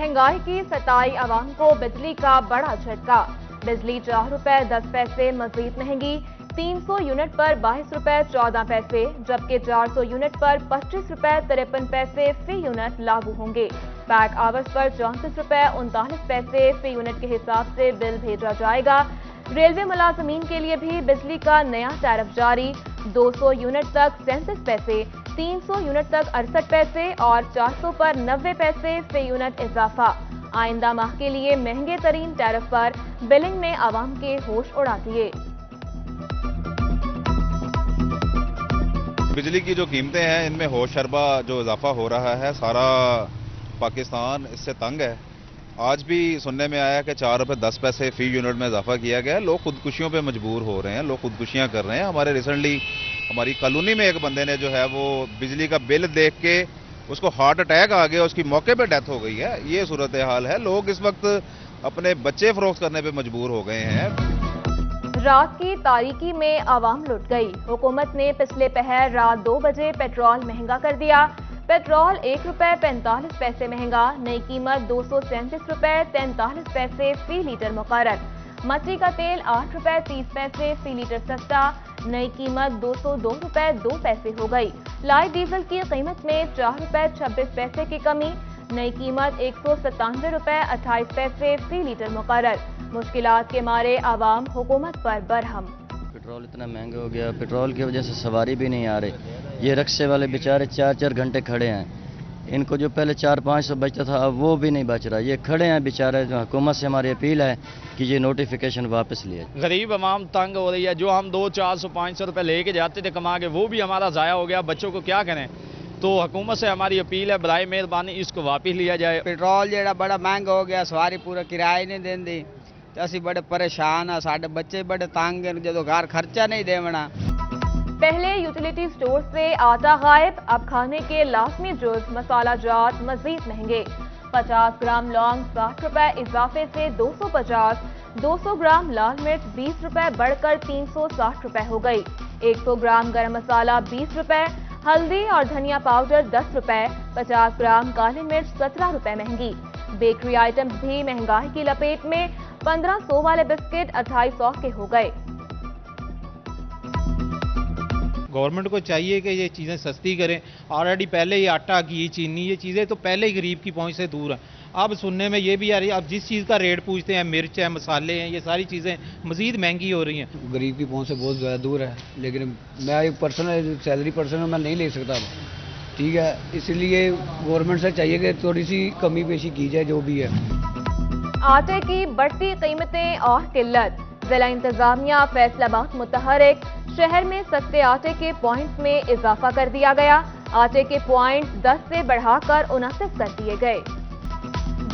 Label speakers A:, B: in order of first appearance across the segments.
A: महंगाई की सताई आवाम को बिजली का बड़ा झटका। बिजली 4 रुपए 10 पैसे मजीद महंगी, 300 यूनिट पर 22 रुपए 14 पैसे, जबकि 400 यूनिट पर 25 रुपए 53 पैसे फी यूनिट लागू होंगे। पैक आवर्स पर 34 रुपए 39 पैसे फी यूनिट के हिसाब से बिल भेजा जाएगा। रेलवे मुलाजमीन के लिए भी बिजली का नया टैरिफ जारी, 200 यूनिट तक 37 पैसे, 300 यूनिट तक 68 पैसे और 400 पर 90 पैसे फी यूनिट इजाफा। आइंदा माह के लिए महंगे तरीन टैरिफ पर बिलिंग ने आवाम के होश उड़ा दिए।
B: बिजली की जो कीमतें हैं इनमें होश शरबा जो इजाफा हो रहा है, सारा पाकिस्तान इससे तंग है। आज भी सुनने में आया कि 4 रुपए 10 पैसे फी यूनिट में इजाफा किया गया है। लोग खुदकुशियों पे मजबूर हो रहे हैं, लोग खुदकुशियां कर रहे हैं। हमारे रिसेंटली हमारी कॉलोनी में एक बंदे ने जो है वो बिजली का बिल देख के उसको हार्ट अटैक आ गया, उसकी मौके पे डेथ हो गई है। ये सूरत हाल है। लोग इस वक्त अपने बच्चे फरोख्त करने पे मजबूर हो गए हैं।
A: रात की तारीकी में आवाम लुट गई। हुकूमत ने पिछले पहर रात 2 बजे पेट्रोल महंगा कर दिया। पेट्रोल 1 रुपए 45 पैसे महंगा, नई कीमत 237 रुपए 43 पैसे फी लीटर मुकर्रर। मछली का तेल 8 रुपए 30 पैसे फी लीटर सस्ता, नई कीमत 202 रुपए 2 पैसे हो गई। लाइट डीजल की कीमत में 4 रुपए 26 पैसे की कमी, नई कीमत 197 रुपए 28 पैसे फी लीटर मुकर्रर। मुश्किलात के मारे आवाम हुकूमत पर बरहम।
C: पेट्रोल इतना महंगा हो गया, पेट्रोल की वजह से सवारी भी नहीं आ रही। ये रिक्शे वाले बेचारे 4-4 घंटे खड़े हैं। इनको जो पहले 400-500 बचता था अब वो भी नहीं बच रहा। ये खड़े हैं बेचारे। जो हुकूमत से हमारी अपील है कि ये नोटिफिकेशन वापस लिए।
D: गरीब आवाम तंग हो रही है। जो हम 200-400-500 रुपए लेके जाते थे कमा के, वो भी हमारा ज़ाया हो गया। बच्चों को क्या करें? तो हुकूमत से हमारी अपील है, बराए मेहरबानी इसको वापस लिया जाए।
E: पेट्रोल जो बड़ा महंगा हो गया, सवारी पूरा किराया नहीं देंदी, तो असी बड़े परेशान हैं। साढ़े बच्चे बड़े तंग हैं, जो घर खर्चा नहीं देवना।
A: पहले यूटिलिटी स्टोर से आटा गायब, अब खाने के लाजमी जुज मसाला जात मजीद महंगे। 50 ग्राम लौंग 60 रुपए इजाफे से 250, 200 ग्राम लाल मिर्च 20 रुपए बढ़कर 360 रुपए हो गई। 100 ग्राम गरम मसाला 20 रुपए, हल्दी और धनिया पाउडर 10 रुपए, 50 ग्राम काली मिर्च 17 रुपए महंगी। बेकरी आइटम्स भी महंगाई की लपेट में, 1500 वाले बिस्किट 2800 के हो गए।
F: गवर्नमेंट को चाहिए कि ये चीज़ें सस्ती करें। ऑलरेडी पहले ही आटा, घी, चीनी, ये चीज़ें तो पहले ही गरीब की पहुंच से दूर हैं। अब सुनने में ये भी आ रही है, अब जिस चीज़ का रेट पूछते हैं, मिर्च है, मसाले हैं, ये सारी चीज़ें मज़ीद महंगी हो रही हैं।
G: गरीब की पहुंच से बहुत ज़्यादा दूर है। लेकिन मैं एक पर्सनल सैलरी पर्सन हूँ, मैं नहीं ले सकता। ठीक है, इसलिए गवर्नमेंट से चाहिए कि थोड़ी सी कमी पेशी की जाए जो भी है।
A: आटे की बढ़ती कीमतें और किल्लत, जिला इंतजामिया फैसलाबाद मुतहरिक। शहर में सस्ते आटे के पॉइंट्स में इजाफा कर दिया गया। आटे के पॉइंट्स 10 से बढ़ाकर 29 कर दिए गए।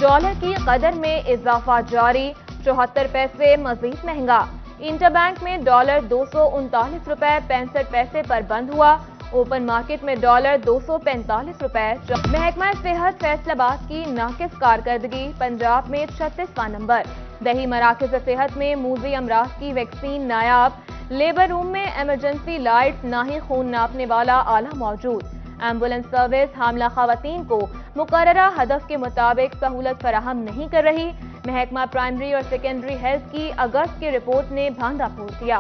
A: डॉलर की कदर में इजाफा जारी, 74 पैसे मजीद महंगा। इंटरबैंक में डॉलर 239 रुपए 65 पैसे पर बंद हुआ। ओपन मार्केट में डॉलर 245 रुपए। महकमा सेहत फैसलाबाद की नाकिस कारकर्दगी, पंजाब में 36वां नंबर। दही मराकज़ सेहत में मूजी अमराज की वैक्सीन नायाब। लेबर रूम में इमरजेंसी लाइट्स, ना ही खून नापने वाला आला मौजूद। एम्बुलेंस सर्विस हामला खवातीन को मुकर्ररा हदफ के मुताबिक सहूलत फराहम नहीं कर रही। महकमा प्राइमरी और सेकेंडरी हेल्थ की अगस्त की रिपोर्ट ने भांडा फोड़ दिया।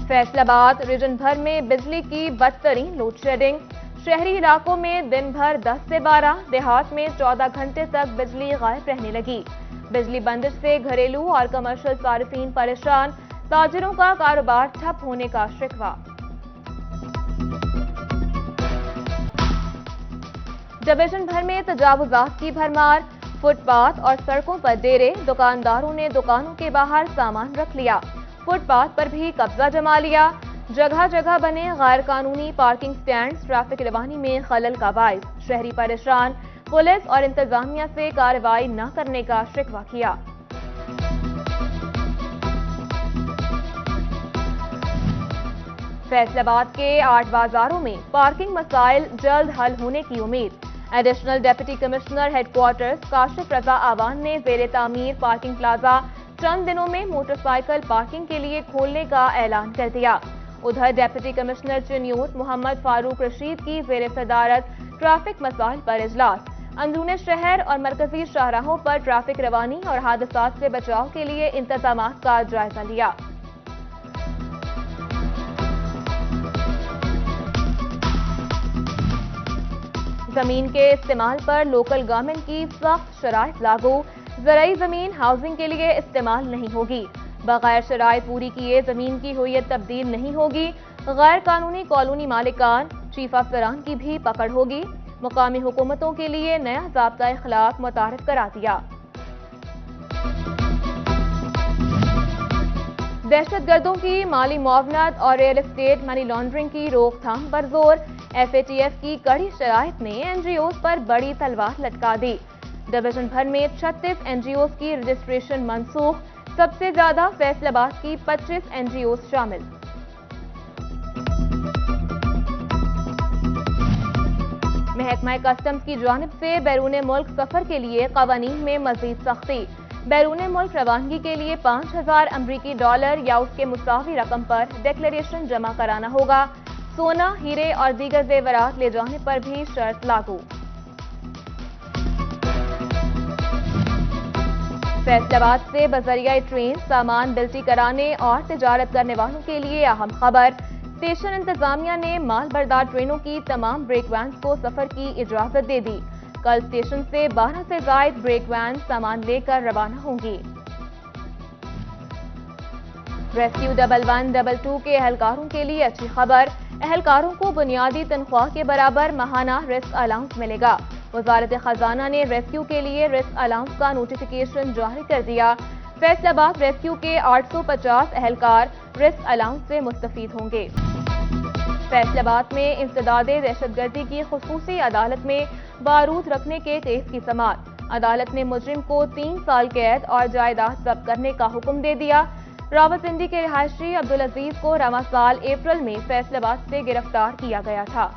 A: फैसलाबाद रीजन भर में बिजली की बदतरीन लोड शेडिंग। शहरी इलाकों में दिन भर 10 से 12, देहात में 14 घंटे तक बिजली गायब रहने लगी। बिजली बंदिश से घरेलू और कमर्शियल सारिफीन परेशान, ताजिरों का कारोबार ठप होने का शिकवा। डिवीजन भर में तजावुजात की भरमार, फुटपाथ और सड़कों पर डेरे, दुकानदारों ने दुकानों के बाहर सामान रख लिया। फुटपाथ पर भी कब्जा जमा लिया। जगह जगह बने गैर कानूनी पार्किंग स्टैंड ट्रैफिक रवानी में खलल का बाइस। शहरी परेशान, पुलिस और इंतजामिया से कार्रवाई न करने का शिकवा किया। फैसलाबाद के 8 बाजारों में पार्किंग मसाइल जल्द हल होने की उम्मीद। Additional deputy commissioner headquarters Kashif Raza Awan ने ज़ेरे तामीर पार्किंग प्लाजा चंद दिनों में मोटरसाइकिल पार्किंग के लिए खोलने का ऐलान कर दिया। ادھر ڈیپٹی کمشنر چنیوٹ محمد فاروق رشید کی زیر صدارت ٹریفک مسائل پر اجلاس، اندرون شہر اور مرکزی شاہراہوں پر ٹریفک روانی اور حادثات سے بچاؤ کے لیے انتظامات کا جائزہ لیا۔ زمین کے استعمال پر لوکل گورنمنٹ کی سخت شرائط لاگو، زرعی زمین ہاؤسنگ کے لیے استعمال نہیں ہوگی، بغیر شرائط پوری کیے زمین کی ہویت تبدیل نہیں ہوگی، غیر قانونی کالونی مالکان چیف افسران کی بھی پکڑ ہوگی، مقامی حکومتوں کے لیے نیا ضابطہ اخلاق متعارف کرا دیا۔ دہشت گردوں کی مالی معاونت اور ریئل اسٹیٹ منی لانڈرنگ کی روک تھام پر زور، ایف اے ٹی ایف کی کڑی شرائط نے این جی اوز پر بڑی تلوار لٹکا دی، ڈویژن بھر میں 36 این جی اوز کی رجسٹریشن منسوخ، سب سے زیادہ فیصل آباد کی 25 این جی اوز شامل۔ محکمہ کسٹمز کی جانب سے بیرون ملک سفر کے لیے قوانین میں مزید سختی، بیرون ملک روانگی کے لیے 5000 امریکی ڈالر یا اس کے مساوی رقم پر ڈکلیریشن جمع کرانا ہوگا، سونا، ہیرے اور دیگر زیورات لے جانے پر بھی شرط لاگو۔ فیصل آباد سے بذریعہ ٹرین سامان بلٹی کرانے اور تجارت کرنے والوں کے لیے اہم خبر، اسٹیشن انتظامیہ نے مال بردار ٹرینوں کی تمام بریک وینز کو سفر کی اجازت دے دی، کل اسٹیشن سے 12 سے زائد بریک وینز سامان لے کر روانہ ہوں گی۔ ریسکیو 1122 کے اہلکاروں کے لیے اچھی خبر، اہلکاروں کو بنیادی تنخواہ کے برابر ماہانہ رسک الاؤنس ملے گا، وزارت خزانہ نے ریسکیو کے لیے رسک الاؤنس کا نوٹیفیکیشن جاری کر دیا، فیصل آباد ریسکیو کے 850 اہلکار رسک الاؤنس سے مستفید ہوں گے۔ فیصل آباد میں انسداد دہشت گردی کی خصوصی عدالت میں بارود رکھنے کے کیس کی سماعت، عدالت نے مجرم کو 3 سال قید اور جائیداد ضبط کرنے کا حکم دے دیا، راولپنڈی کے رہائشی عبدالعزیز کو رواں سال اپریل میں فیصل آباد سے گرفتار کیا گیا تھا۔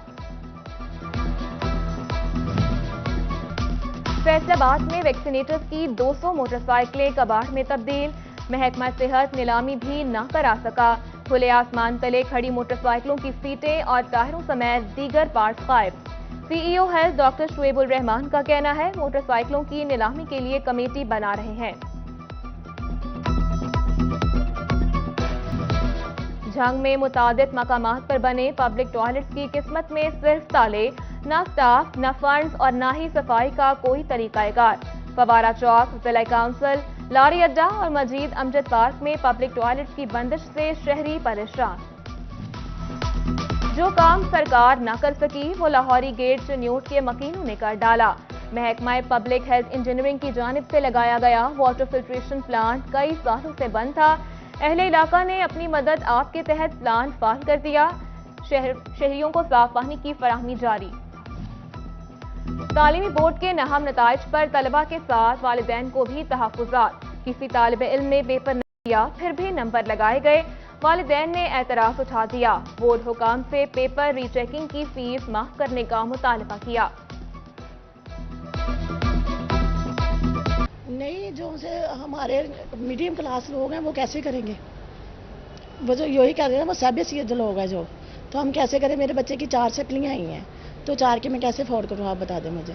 A: فیصل آباد میں ویکسینیٹرز کی 200 موٹر سائیکلیں کباڑ میں تبدیل، محکمہ صحت نیلامی بھی نہ کرا سکا، کھلے آسمان تلے کھڑی موٹر سائیکلوں کی سیٹیں اور ٹائروں سمیت دیگر پارٹس غائب۔ سی ای او ہیلتھ ڈاکٹر شعیب الرحمان کا کہنا ہے موٹر سائیکلوں کی نیلامی کے لیے کمیٹی بنا رہے ہیں۔ جھنگ میں متعدد مقامات پر بنے پبلک ٹوائلٹس کی قسمت میں صرف تالے، نہ سٹاف، نہ فنڈز اور نہ ہی صفائی کا کوئی طریقہ کار۔ فوارہ چوک، ضلع کونسل، لاری اڈا اور مجید امجد پارک میں پبلک ٹوائلٹس کی بندش سے شہری پریشان۔ جو کام سرکار نہ کر سکی وہ لاہوری گیٹ چنیوٹ کے مکینوں نے کر ڈالا، محکمہ پبلک ہیلتھ انجینئرنگ کی جانب سے لگایا گیا واٹر فلٹریشن پلانٹ کئی سالوں سے بند تھا، اہل علاقہ نے اپنی مدد آپ کے تحت پلانٹ فعال کر دیا، شہریوں کو صاف پانی کی فراہمی جاری۔ تعلیمی بورڈ کے ناہم نتائج پر طلبہ کے ساتھ والدین کو بھی تحفظات، کسی طالب علم نے پیپر نہیں دیا پھر بھی نمبر لگائے گئے، والدین نے اعتراض اٹھا دیا، بورڈ حکام سے پیپر ری چیکنگ کی فیس معاف کرنے کا مطالبہ کیا۔
H: نہیں، جو ہمارے میڈیم کلاس لوگ ہیں وہ کیسے کریں گے؟ وہ جو یہی کہہ رہے ہیں وہ سی بی ایس ای جو لوگ ہیں جو، تو ہم کیسے کریں؟ میرے بچے کی 4 سپلیاں آئی ہیں تو 4 کی میں کیسے افورڈ کروں؟ آپ بتا دیں مجھے۔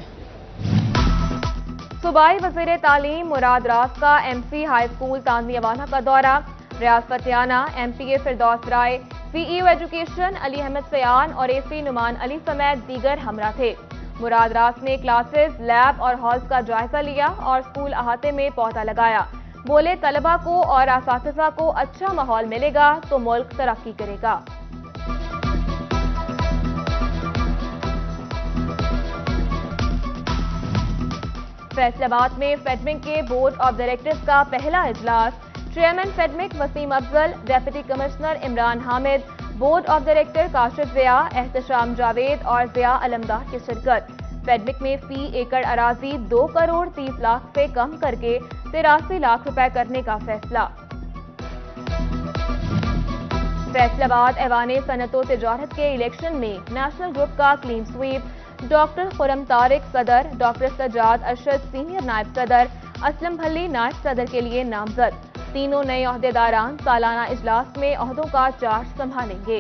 A: صوبائی وزیر تعلیم مراد راز کا ایم سی ہائی اسکول تانویہ والا کا دورہ، ریاض فتیانہ، ایم پی اے فردوس رائے، سی ای او ایجوکیشن علی احمد سیان اور اے سی نعمان علی سمیت دیگر ہمراہ تھے۔ مراد راز نے کلاسز، لیب اور ہالز کا جائزہ لیا اور اسکول احاطے میں پودا لگایا، بولے طلبہ کو اور اساتذہ کو اچھا ماحول ملے گا تو ملک ترقی کرے گا۔ فیصل آباد میں فیڈمک کے بورڈ آف ڈائریکٹرز کا پہلا اجلاس، chairman FIEDMC Waseem Afzal, deputy commissioner Imran Hamid, board of director Kashif Zia, Ehtisham Javed اور ضیاء علمدار کی شرکت۔ فیڈمک میں فی ایکڑ اراضی 2 کروڑ 30 لاکھ سے کم کر کے 83 لاکھ روپے کرنے کا فیصلہ۔ فیصل آباد ایوان صنعت و تجارت کے الیکشن میں نیشنل گروپ کا کلین سویپ، ڈاکٹر خرم طارق صدر، ڈاکٹر سجاد ارشد سینئر نائب صدر، اسلم بھلی نائب صدر کے لیے نامزد۔ तीनों नए अहदेदारान सालाना इजलास में अहदों का चार्ज संभालेंगे।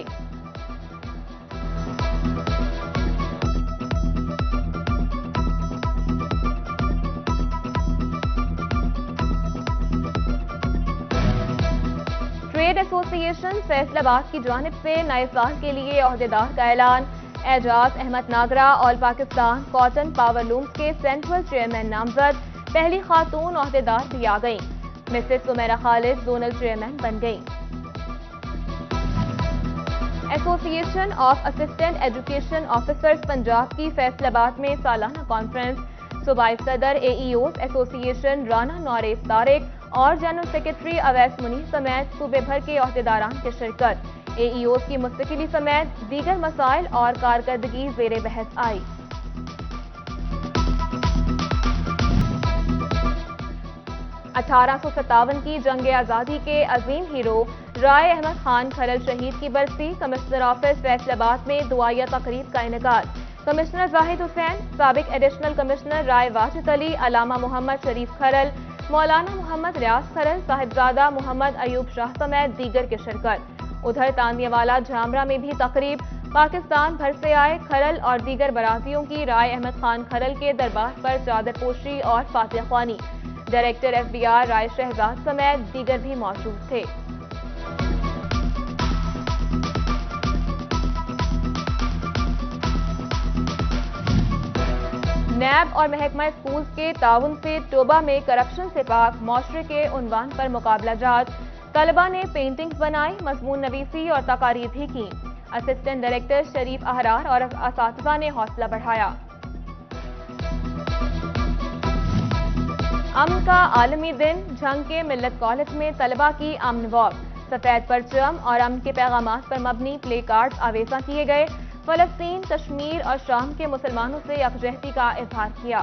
A: ट्रेड एसोसिएशन फैसलाबाद की जानिब से नए साल के लिए अहदेदार का ऐलान। Ejaz Ahmed Nagra all Pakistan cotton power looms के सेंट्रल चेयरमैन नामजद, पहली खातून अहदेदार भी आ गईं। Mrs Sumera Khalid zonal chairman बन गईं। Association of assistant education officers Punjab की फैसलाबाद में सालाना कॉन्फ्रेंस। सूबाई सदर AEOs एसोसिएशन राना नौरेस तारिक और जनरल सेक्रेटरी अवैस मुनीर समेत सूबे भर के अहदेदारान की शिरकत। AEOs की मुस्तकिली समेत दीगर मसाइल और कारकर्दगी ज़ेरे बहस आई। $1857 की जंग आज़ादी के अजीम हीरो राय अहमद खान खरल शहीद की बरसी। कमिश्नर ऑफिस फैसलाबाद में दुआया तकरीब का इनेकाद। कमिश्नर जाहिद हुसैन, साबिक एडिशनल कमिश्नर राय वाजिद अली, अलामा मोहम्मद शरीफ खरल, मौलाना मोहम्मद रियाज खरल, साहिबजादा मोहम्मद अयूब शाह समेत दीगर की शिरकत। उधर तानियावाला झामरा में भी तकरीब। पाकिस्तान भर से आए खरल और दीगर बरातियों की राय अहमद खान खरल के दरबार पर चादर पोशी और फातिहा ख्वानी। डायरेक्टर FBR राय शहजाद समेत दीगर भी मौजूद थे। नैब और महकमा स्कूल्स के ताउन से टोबा में करप्शन से पाक मौशरे के उन्वान पर मुकाबला जात। तलबा ने पेंटिंग्स बनाई, मजमून नवीसी और तकारीर भी की। असिस्टेंट डायरेक्टर शरीफ अहरार और असातिज़ा ने हौसला बढ़ाया। अमन का आलमी दिन। झंग के मिल्लत कॉलेज में तलबा की अमन वॉक। सफेद परचम और अमन के पैगामात पर मबनी प्ले कार्ड्स आवेजा किए गए। फलस्तीन, कश्मीर और शाम के मुसलमानों से यकजहती का इजहार किया।